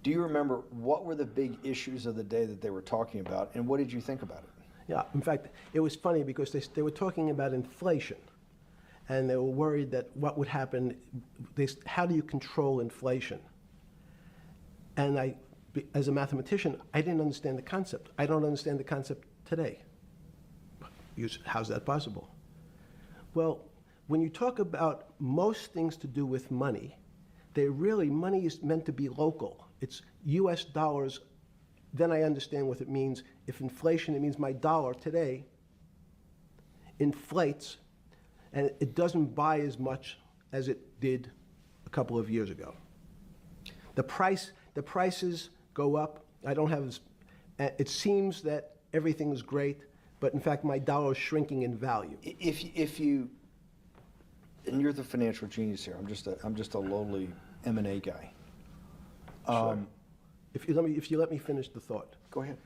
Do you remember what were the big issues of the day that they were talking about, and what did you think about it? Yeah, in fact, it was funny because they were talking about inflation, and they were worried that what would happen, how do you control inflation? And as a mathematician, I didn't understand the concept. I don't understand the concept today. How's that possible? Well, when you talk about most things to do with money, money is meant to be local. It's US dollars. Then I understand what it means. If inflation, it means my dollar today inflates, and it doesn't buy as much as it did a couple of years ago. The prices go up. It seems that everything is great, but in fact my dollar is shrinking in value. If you, and you're the financial genius here. I'm just a lowly M&A guy. Sure. If you let me finish the thought. Go ahead.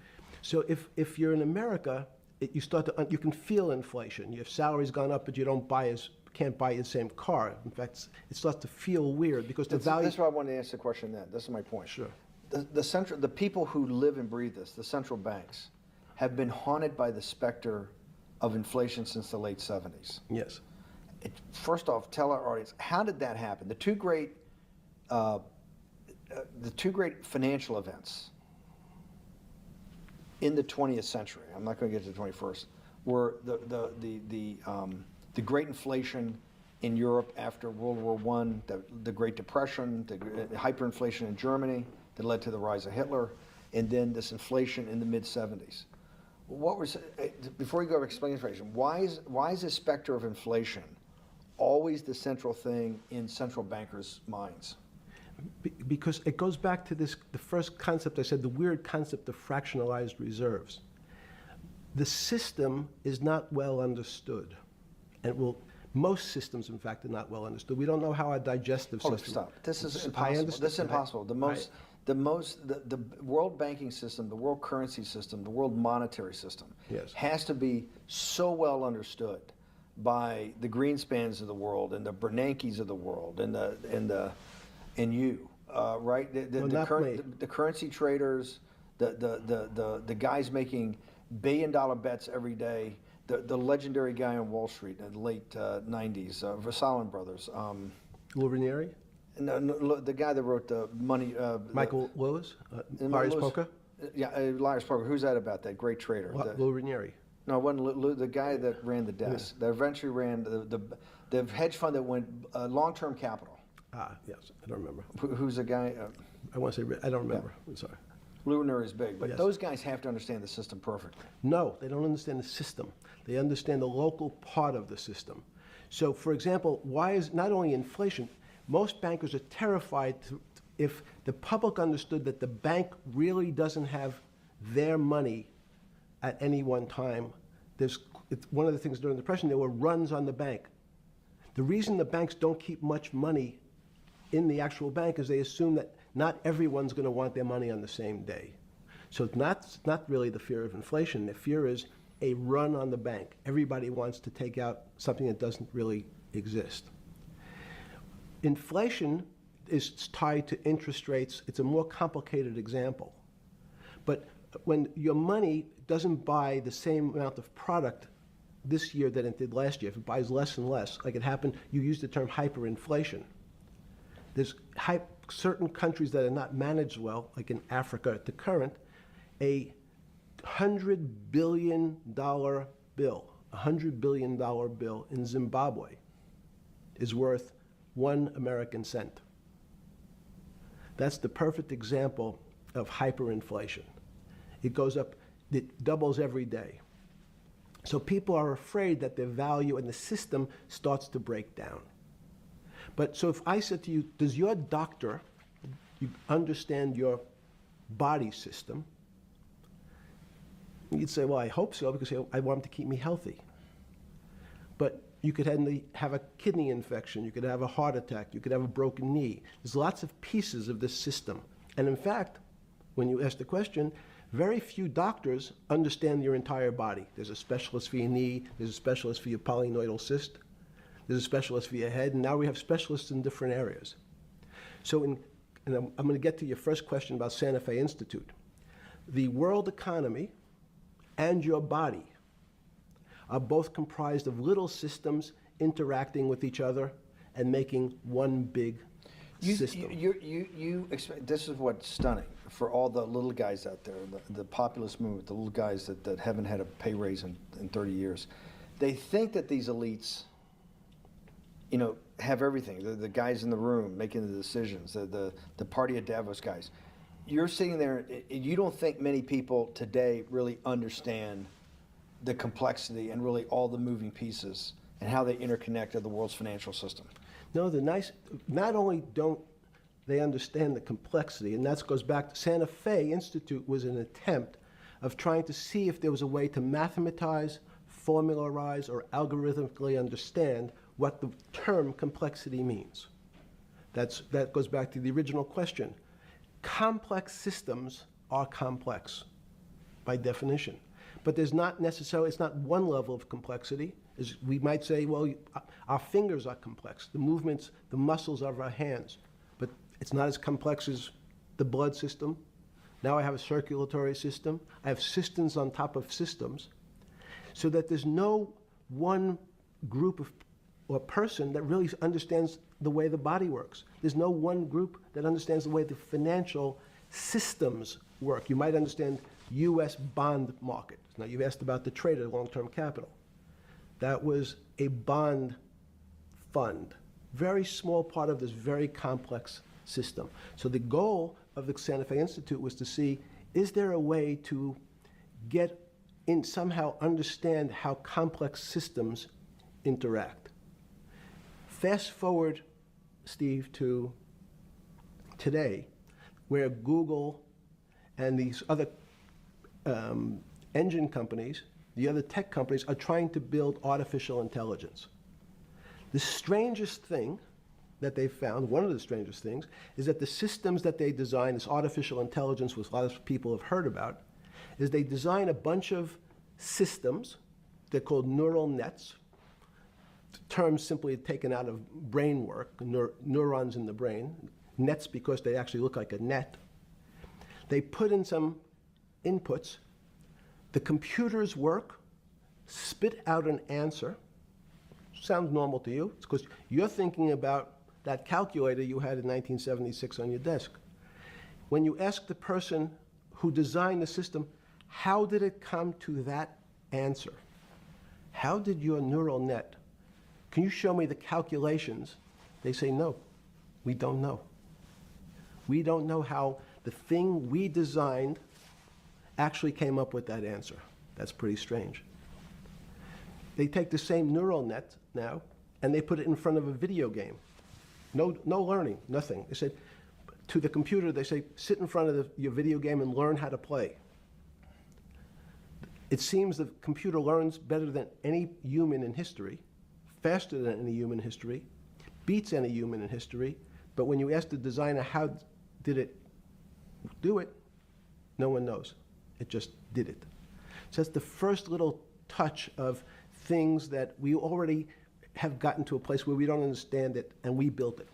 So if you're in America, you can feel inflation. Your salary's gone up, but you can't buy the same car. In fact, it starts to feel weird because the value. That's why I wanted to ask the question then. This is my point. Sure. The people who live and breathe this, the central banks, have been haunted by the specter of inflation since the late 70s. Yes. First off, tell our audience, how did that happen? The two great financial events in the 20th century, I'm not going to get to the 21st, were the great inflation in Europe after World War I, the Great Depression, the hyperinflation in Germany that led to the rise of Hitler, and then this inflation in the mid-70s. Before you go to explain inflation, why is the specter of inflation always the central thing in central bankers' minds? Because it goes back to the first concept I said, the weird concept of fractionalized reserves. The system is not well understood. And most systems, in fact, are not well understood. We don't know how our digestive system. Stop. This is impossible. This is impossible. The world banking system, the world currency system, the world monetary system has to be so well understood by the Greenspans of the world and the Bernankes of the world and you, right? The currency traders, the guys making billion-dollar bets every day, the legendary guy on Wall Street in the late 90s, Versalin Brothers. Lou Ranieri? No, the guy that wrote the money. Michael Lewis? Marius Poker? Yeah, Marius Poker. Who's that about, that great trader? Lou Ranieri. No, it wasn't Lou, the guy that ran the desk, that eventually ran the hedge fund that went long-term capital. Yes, I don't remember. Who's the guy? I want to say, I don't remember. I'm sorry. Lou Ranieri is big, but those guys have to understand the system perfectly. No, they don't understand the system. They understand the local part of the system. So, for example, why is not only inflation, most bankers are terrified if the public understood that the bank really doesn't have their money at any one time. It's one of the things during the Depression, there were runs on the bank. The reason the banks don't keep much money in the actual bank is they assume that not everyone's going to want their money on the same day. So it's not really the fear of inflation. The fear is a run on the bank. Everybody wants to take out something that doesn't really exist. Inflation is tied to interest rates. It's a more complicated example. But when your money doesn't buy the same amount of product this year than it did last year, if it buys less and less, like it happened, you use the term hyperinflation. There's certain countries that are not managed well, like in Africa at the current, a $100 billion bill in Zimbabwe is worth 1 American cent. That's the perfect example of hyperinflation. It goes up, it doubles every day. So people are afraid that their value and the system starts to break down. But so if I said to you, does your doctor understand your body system? You'd say, well, I hope so, because I want him to keep me healthy. But you could have a kidney infection, you could have a heart attack, you could have a broken knee. There's lots of pieces of this system. And in fact, when you ask the question, very few doctors understand your entire body. There's a specialist for your knee, there's a specialist for your polynoidal cyst, there's a specialist for your head, and now we have specialists in different areas. So in and I'm going to get to your first question about Santa Fe Institute. The world economy and your body are both comprised of little systems interacting with each other and making one big system. This is what's stunning for all the little guys out there, the populist movement, the little guys that haven't had a pay raise in 30 years. They think that these elites, have everything. The guys in the room making the decisions, the party of Davos guys. You're sitting there, you don't think many people today really understand the complexity and really all the moving pieces and how they interconnect to the world's financial system. No, not only don't they understand the complexity, and that goes back to Santa Fe Institute was an attempt of trying to see if there was a way to mathematize, formularize, or algorithmically understand what the term complexity means. That goes back to the original question. Complex systems are complex by definition. But there's not necessarily, it's not one level of complexity. We might say, well, our fingers are complex, the movements, the muscles of our hands, but it's not as complex as the blood system. Now I have a circulatory system. I have systems on top of systems, so that there's no one group of or person that really understands the way the body works. There's no one group that understands the way the financial systems work. You might understand U.S. bond market. Now, you've asked about the trade of long-term capital. That was a bond fund, very small part of this very complex system. So the goal of the Santa Fe Institute was to see, is there a way to get in, somehow understand how complex systems interact? Fast forward, Steve, to today, where Google and these other engine companies, the other tech companies, are trying to build artificial intelligence. The strangest thing that they found, one of the strangest things, is that the systems that they design, this artificial intelligence, which a lot of people have heard about, is they design a bunch of systems. They're called neural nets. The term simply taken out of brain work, neurons in the brain. Nets because they actually look like a net. They put in some inputs. The computers work, spit out an answer. Sounds normal to you. It's because you're thinking about that calculator you had in 1976 on your desk. When you ask the person who designed the system, how did it come to that answer? How did your neural net, can you show me the calculations? They say, no, we don't know. We don't know how the thing we designed actually came up with that answer. That's pretty strange. They take the same neural net now and they put it in front of a video game. No learning, nothing. They said to the computer, they say, sit in front of your video game and learn how to play. It seems the computer learns better than any human in history, faster than any human in history, beats any human in history, but when you ask the designer how did it do it, no one knows. It just did it. So that's the first little touch of things that we already have gotten to a place where we don't understand it and we built it.